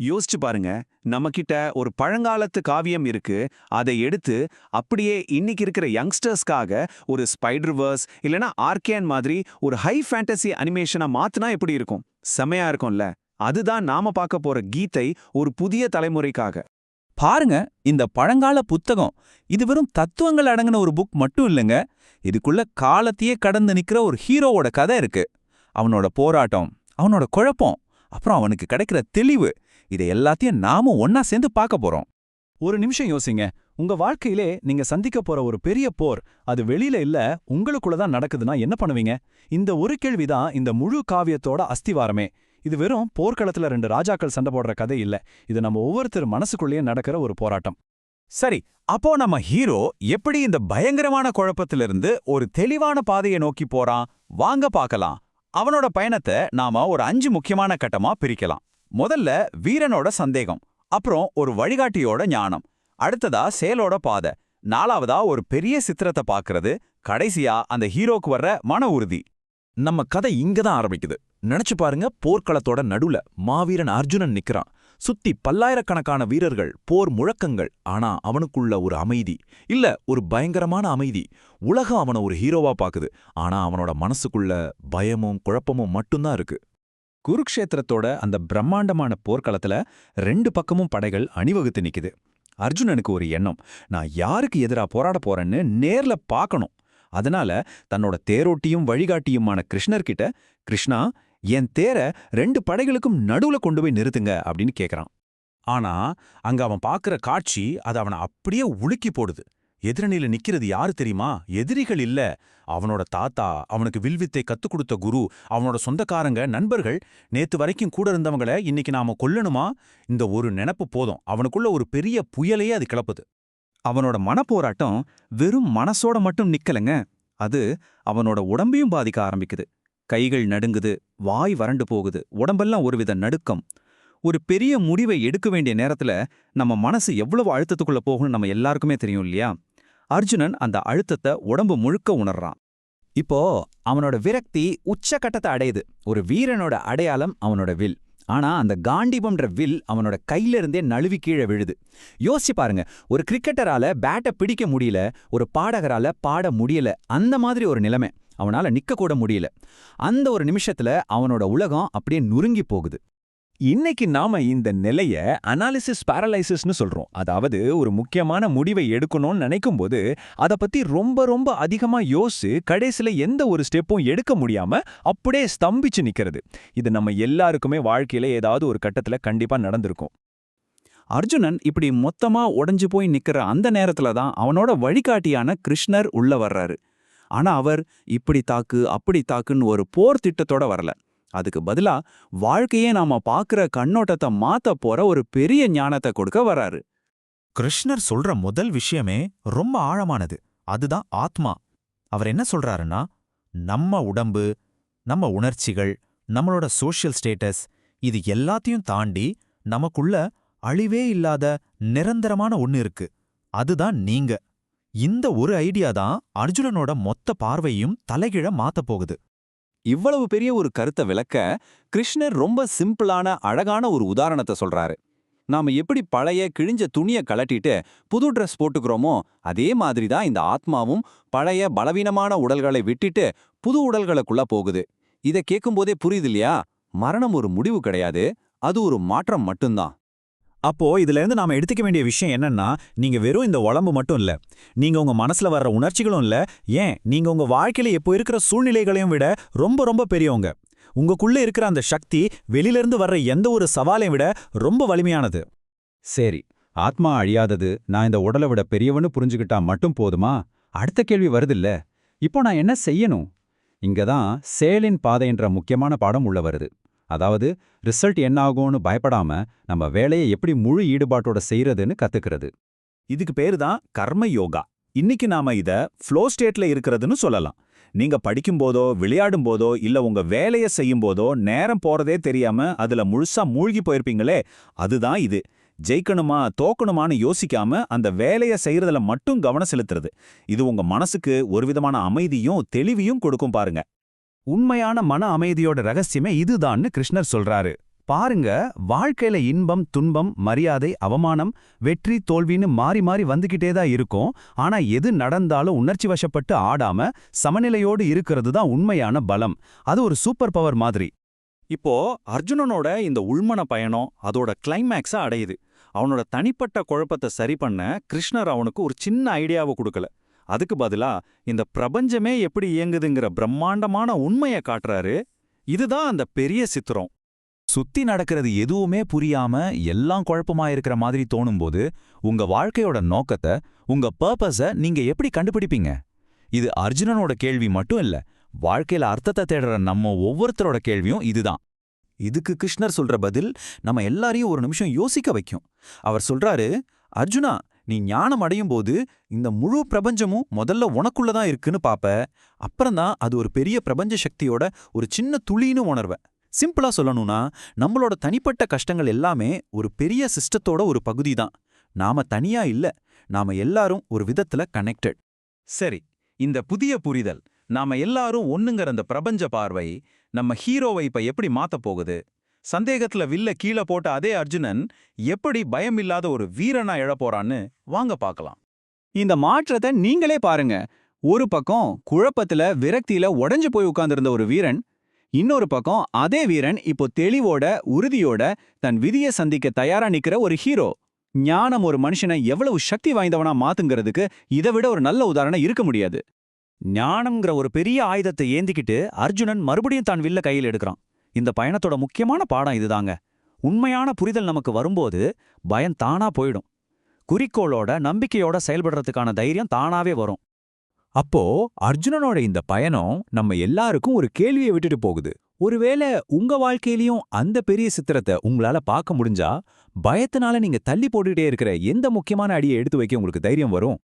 யோசிச்சு பாருங்க, நம்மகிட்ட ஒரு பழங்காலத்து காவியம் இருக்கு. அதை எடுத்து அப்படியே இன்னைக்கு இருக்கிற யங்ஸ்டர்ஸ்க்காக ஒரு ஸ்பைடர்வர்ஸ் இல்லனா ஆர்கேன் மாதிரி ஒரு ஹை ஃபேண்டசி அனிமேஷனா மாத்துனா எப்படி இருக்கும்? செமையா இருக்கும்ல. அதுதான் நாம பார்க்க போற கீதை ஒரு புதிய தலைமுறைக்காக. பாருங்க, இந்த பழங்கால புத்தகம் இது வெறும் தத்துவங்கள் அடங்கின ஒரு புக் மட்டும் இல்லைங்க. இதுக்குள்ள காலத்தையே கடந்து நிக்கிற ஒரு ஹீரோவோட கதை இருக்கு. அவனோட போராட்டம், அவனோட குழப்பம், அப்புறம் அவனுக்கு கிடைக்கிற தெளிவு, இதை எல்லாத்தையும் நாம ஒன்னா சேர்ந்து பார்க்க போறோம். ஒரு நிமிஷம் யோசிங்க. உங்க வாழ்க்கையிலே நீங்க சந்திக்க போற ஒரு பெரிய போர், அது வெளியில இல்ல உங்களுக்குள்ள தான் நடக்குதுன்னா என்ன பண்ணுவீங்க? இந்த ஒரு கேள்விதான் இந்த முழு காவியத்தோட அஸ்திவாரமே. இது வெறும் போர்க்களத்துல ரெண்டு ராஜாக்கள் சண்டை போடுற கதை இல்ல. இது நம்ம ஒவ்வொருத்தர் மனசுக்குள்ளேயே நடக்கிற ஒரு போராட்டம். சரி, அப்போ நம்ம ஹீரோ எப்படி இந்த பயங்கரமான குழப்பத்திலிருந்து ஒரு தெளிவான பாதையை நோக்கி போறான்? வாங்க பார்க்கலாம். அவனோட பயணத்தை நாம ஒரு 5 முக்கியமான கட்டமா பிரிக்கலாம். முதல்ல வீரனோட சந்தேகம், அப்புறம் ஒரு வழிகாட்டியோட ஞானம், அடுத்ததா செயலோட பாதை, நாலாவதா ஒரு பெரிய சித்திரத்தை பார்க்கறது, கடைசியா அந்த ஹீரோக்கு வர்ற மன உறுதி. நம்ம கதை இங்கதான் ஆரம்பிக்குது. நினைச்சு பாருங்க, போர்க்களத்தோட நடுவுல மாவீரன் அர்ஜுனன் நிக்கிறான். சுத்தி பல்லாயிரக்கணக்கான வீரர்கள், போர் முழக்கங்கள். ஆனா அவனுக்குள்ள ஒரு அமைதி, இல்ல ஒரு பயங்கரமான அமைதி. உலகம் அவனை ஒரு ஹீரோவா பாக்குது, ஆனா அவனோட மனசுக்குள்ள பயமும் குழப்பமும் மட்டும்தான் இருக்கு. குருக்ஷேத்திரத்தோட அந்த பிரம்மாண்டமான போர்க்களத்துல 2 பக்கமும் படைகள் அணிவகுத்து நிக்குது. அர்ஜுனனுக்கு ஒரு எண்ணம், நான் யாருக்கு எதிரா போராட போறேன்னு நேர்ல பார்க்கணும். அதனால தன்னோட தேரோட்டியும் வழிகாட்டியுமான கிருஷ்ணர்கிட்ட, கிருஷ்ணா, என் தேர 2 படைகளுக்கும் நடுவுல கொண்டு போய் நிறுத்துங்க அப்படின்னு கேக்குறான். ஆனா அங்க அவன் பாக்குற காட்சி அது அவனை அப்படியே உலுக்கி போடுது. எதிரணியில நிக்கிறது யாரு தெரியுமா? எதிரிகள் இல்ல, அவனோட தாத்தா, அவனுக்கு வில்வித்தை கத்துக் கொடுத்த குரு, அவனோட சொந்தக்காரங்க, நண்பர்கள். நேத்து வரைக்கும் கூட இருந்தவங்கள இன்னைக்கு நாம கொல்லணுமா? இந்த ஒரு நினைப்பு போதும், அவனுக்குள்ள ஒரு பெரிய புயலையே அது கிளப்புது. அவனோட மனப்போராட்டம் வெறும் மனசோட மட்டும் நிக்கலங்க, அது அவனோட உடம்பையும் பாதிக்க ஆரம்பிக்குது. கைகள் நடுங்குது, வாய் வறண்டு போகுது, உடம்பெல்லாம் ஒருவித நடுக்கம். ஒரு பெரிய முடிவை எடுக்க வேண்டிய நேரத்துல நம்ம மனசு எவ்வளவு அழுத்தத்துக்குள்ள போகும்னு நம்ம எல்லாருக்குமே தெரியும் இல்லையா? அர்ஜுனன் அந்த அழுத்தத்தை உடம்பு முழுக்க உணர்றான். இப்போ அவனோட விரக்தி உச்சகட்டத்தை அடையுது. ஒரு வீரனோட அடையாளம் அவனோட வில். ஆனா அந்த காண்டீபம்ன்ற வில் அவனோட கையில இருந்தே நழுவி கீழே விழுது. யோசிச்சு பாருங்க, ஒரு கிரிக்கெட்டரால பேட்டை பிடிக்க முடியல, ஒரு பாடகரால பாட முடியல, அந்த மாதிரி ஒரு நிலைமை. அவனால நிக்க கூட முடியல. அந்த ஒரு நிமிஷத்துல அவனோட உலகம் அப்படியே நுருங்கி போகுது. இன்னைக்கு நாம இந்த நிலைய அனாலிசிஸ் பாரலைசிஸ்னு சொல்றோம். அதாவது ஒரு முக்கியமான முடிவை எடுக்கணும்னு நினைக்கும்போது அதை பத்தி ரொம்ப ரொம்ப அதிகமா யோசிச்சு கடைசியில எந்த ஒரு ஸ்டெப்பும் எடுக்க முடியாம அப்படியே ஸ்தம்பிச்சு நிக்கிறது. இது நம்ம எல்லாருக்குமே வாழ்க்கையில ஏதாவது ஒரு கட்டத்துல கண்டிப்பா நடந்திருக்கும். அர்ஜுனன் இப்படி மொத்தமா உடைஞ்சு போய் நிக்கிற அந்த நேரத்துல தான் அவனோட வழிகாட்டியான கிருஷ்ணர் உள்ள வர்றாரு. ஆனா அவர் இப்படி தாக்கு அப்படி தாக்குன்னு ஒரு போர் திட்டத்தோட வரல. அதுக்கு பதிலா வாழ்க்கையே நாம பாக்குற கண்ணோட்டத்தை மாத்த போற ஒரு பெரிய ஞானத்தை கொடுக்க வராரு. கிருஷ்ணர் சொல்ற முதல் விஷயமே ரொம்ப ஆழமானது. அதுதான் ஆத்மா. அவர் என்ன சொல்றாருன்னா, நம்ம உடம்பு, நம்ம உணர்ச்சிகள், நம்மளோட சோஷியல் ஸ்டேட்டஸ், இது எல்லாத்தையும் தாண்டி நமக்குள்ள அழிவே இல்லாத நிரந்தரமான ஒன்னு இருக்கு. அதுதான் நீங்க. இந்த ஒரு ஐடியா தான் அர்ஜுனனோட மொத்த பார்வையும் தலைகீழ மாத்தப் போகுது. இவ்வளவு பெரிய ஒரு கருத்தை விளக்க கிருஷ்ணர் ரொம்ப சிம்பிளான அழகான ஒரு உதாரணத்தை சொல்றாரு. நாம எப்படி பழைய கிழிஞ்ச துணியை கலட்டிட்டு புது ட்ரெஸ் போட்டுக்கிறோமோ, அதே மாதிரி தான் இந்த ஆத்மாவும் பழைய பலவீனமான உடல்களை விட்டுட்டு புது உடல்களுக்குள்ள போகுது. இதை கேட்கும்போதே புரியுது இல்லையா? மரணம் ஒரு முடிவு கிடையாது, அது ஒரு மாற்றம் மட்டும்தான். அப்போ இதுல இருந்து நாம எடுத்துக்க வேண்டிய விஷயம் என்னன்னா, நீங்க வெறும் இந்த உடம்பு மட்டும் இல்ல, நீங்க உங்க மனசுல வர்ற உணர்ச்சிகளும் இல்ல, ஏன் நீங்க உங்க வாழ்க்கையில இப்போ இருக்கிற சூழ்நிலைகளையும் விட ரொம்ப ரொம்ப பெரியவங்க. உங்களுக்குள்ள இருக்கிற அந்த சக்தி வெளியிலிருந்து வர்ற எந்த ஒரு சவாலையும் விட ரொம்ப வலிமையானது. சரி, ஆத்மா அழியாதது, நான் இந்த உடலை விட பெரியவன்னு புரிஞ்சுக்கிட்டா மட்டும் போதுமா? அடுத்த கேள்வி வருதில்ல, இப்போ நான் என்ன செய்யணும்? இங்கதான் செயலின் பாதைன்ற முக்கியமான பாடம் உள்ள வருது. அதாவது ரிசல்ட் என்ன ஆகும்னு பயப்படாம நம்ம வேலையை எப்படி முழு ஈடுபாட்டோட செய்யறதுன்னு கத்துக்கிறது. இதுக்கு பேரு தான் கர்ம யோகா. இன்னைக்கு நாம இத ஃப்ளோ ஸ்டேட்ல இருக்கிறதுன்னு சொல்லலாம். நீங்க படிக்கும்போதோ விளையாடும்போதோ இல்ல உங்க வேலையை செய்யும்போதோ நேரம் போறதே தெரியாம அதுல முழுசா மூழ்கி போயிருப்பீங்களே, அதுதான் இது. ஜெயிக்கணுமா தோக்கணுமான்னு யோசிக்காம அந்த வேலையை செய்யறதுல மட்டும் கவனம் செலுத்துறது. இது உங்க மனசுக்கு ஒரு விதமான அமைதியும் தெளிவையும் கொடுக்கும் பாருங்க. உண்மையான மன அமைதியோட ரகசியமே இதுதான்னு கிருஷ்ணர் சொல்றாரு. பாருங்க, வாழ்க்கையில இன்பம், துன்பம், மரியாதை, அவமானம், வெற்றி, தோல்வின்னு மாறி மாறி வந்துகிட்டே தான் இருக்கும். ஆனா எது நடந்தாலும் உணர்ச்சி வசப்பட்டு ஆடாம சமநிலையோடு இருக்கிறது தான் உண்மையான பலம். அது ஒரு சூப்பர் பவர் மாதிரி. இப்போ அர்ஜுனனோட இந்த உள்மன பயணம் அதோட கிளைமேக்ஸ அடையுது. அவனோட தனிப்பட்ட குழப்பத்தை சரி பண்ண கிருஷ்ணர் அவனுக்கு ஒரு சின்ன ஐடியாவை கொடுக்கல. அதுக்கு பதிலா இந்த பிரபஞ்சமே எப்படி இயங்குதுங்கிற பிரம்மாண்டமான உண்மையை காட்டுறாரு. இதுதான் அந்த பெரிய சித்திரம். சுத்தி நடக்கிறது எதுவுமே புரியாம எல்லாம் குழப்பமா இருக்கிற மாதிரி தோணும்போது உங்க வாழ்க்கையோட நோக்கத்தை, உங்க பர்பஸ நீங்க எப்படி கண்டுபிடிப்பீங்க? இது அர்ஜுனனோட கேள்வி மட்டும் இல்ல, வாழ்க்கையில அர்த்தத்தை தேடுற நம்ம ஒவ்வொருத்தரோட கேள்வியும் இதுதான். இதுக்கு கிருஷ்ணர் சொல்ற பதில் நம்ம எல்லாரையும் ஒரு நிமிஷம் யோசிக்க வைக்கும். அவர் சொல்றாரு, அர்ஜுனா, நீ ஞானம் அடையும் போது இந்த முழு பிரபஞ்சமும் முதல்ல உனக்குள்ளதான் இருக்குன்னு பாப்ப. அப்புறம்தான் அது ஒரு பெரிய பிரபஞ்ச சக்தியோட ஒரு சின்ன துளின்னு உணர்வ. சிம்பிளா சொல்லணும்னா, நம்மளோட தனிப்பட்ட கஷ்டங்கள் எல்லாமே ஒரு பெரிய சிஸ்டத்தோட ஒரு பகுதி தான். நாம தனியா இல்ல, நாம எல்லாரும் ஒரு விதத்துல கனெக்டட். சரி, இந்த புதிய புரிதல், நாம எல்லாரும் ஒண்ணுங்கிற அந்த பிரபஞ்ச பார்வை நம்ம ஹீரோவை இப்ப எப்படி மாத்தப் போகுது? சந்தேகத்துல வில்ல கீழே போட்ட அதே அர்ஜுனன் எப்படி பயமில்லாத ஒரு வீரனா எழப்போறான்னு வாங்க பார்க்கலாம். இந்த மாற்றத்தை நீங்களே பாருங்க. ஒரு பக்கம் குழப்பத்துல விரக்தியில உடைஞ்சு போய் உட்கார்ந்திருந்த ஒரு வீரன், இன்னொரு பக்கம் அதே வீரன் இப்போ தெளிவோட உறுதியோட தன் விதியை சந்திக்க தயாரா நிக்கிற ஒரு ஹீரோ. ஞானம் ஒரு மனுஷனை எவ்வளவு சக்தி வாய்ந்தவனா மாத்துங்கிறதுக்கு இதை விட ஒரு நல்ல உதாரணம் இருக்க முடியாது. ஞானம்ங்கிற ஒரு பெரிய ஆயுதத்தை ஏந்திக்கிட்டு அர்ஜுனன் மறுபடியும் தான் வில்ல கையில் எடுக்கிறான். இந்த பயணத்தோட முக்கியமான பாடம் இதுதாங்க. உண்மையான புரிதல் நமக்கு வரும்போது பயம் தானா போயிடும். குறிக்கோளோட நம்பிக்கையோட செயல்படுறதுக்கான தைரியம் தானாவே வரும். அப்போ அர்ஜுனனோட இந்த பயணம் நம்ம எல்லாருக்கும் ஒரு கேள்வியை விட்டுட்டு போகுது. ஒருவேளை உங்க வாழ்க்கையிலயும் அந்த பெரிய சித்திரத்தை உங்களால பார்க்க முடிஞ்சா, பயத்தினால நீங்க தள்ளி போட்டுக்கிட்டே இருக்கிற எந்த முக்கியமான அடியை எடுத்து வைக்க உங்களுக்கு தைரியம் வரும்?